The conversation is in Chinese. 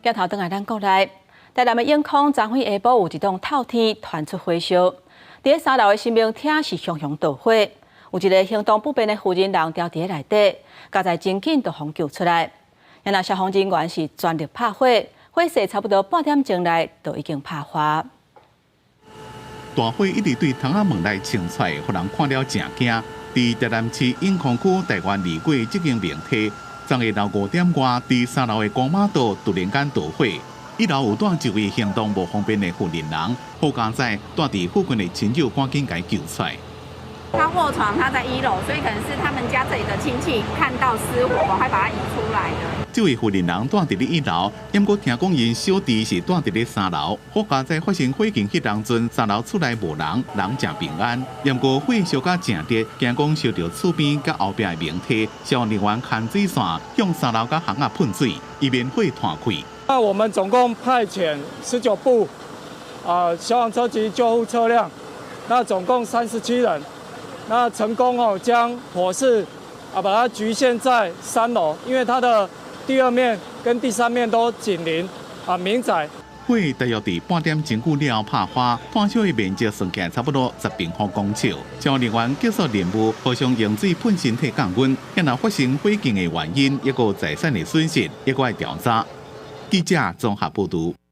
镜头转来咱国内，台南的永康昨昏下晡有一栋透天传出火烧，伫3楼的生命厅是熊熊大火，有一个行动不便的妇人人掉伫内底，加在真紧就互救出来。然后消防人员是全力拍火，火势差不多半点钟内就已经拍化。大火一直对窗仔门内冲出，互人看了真惊。伫台南市永康区台湾二轨这间电梯，昨下昼5点外，伫3楼的光马道突然间大火，1楼有住一位行动无方便的妇人人，好加在住伫附近的亲友赶紧给救出来。他卧床，他在1楼，所以可能是他们家这里的亲戚看到失火，赶快把他移出来的。这位妇人人住伫咧1楼，不过听讲因小弟是住伫咧3楼。好加在发生火警迄当阵，3楼厝内无人，人真平安。不过火烧甲正烈，惊讲烧到厝边甲后壁的明梯，消防人员牵水线向3楼甲巷仔喷水，以免火弹开。那我们总共派遣19部消防车及救护车辆，那总共37人。那成功将火势把它局限在3楼，因为它的第2面跟第3面都紧邻民宅。火大约伫半点钟久了拍花，炭烧的面积算起来差不多10平方公尺。消防人员结束任务，互相用水喷身体降温。然后发生火警的原因，一个财产的损失，一个调查。记者综合报道。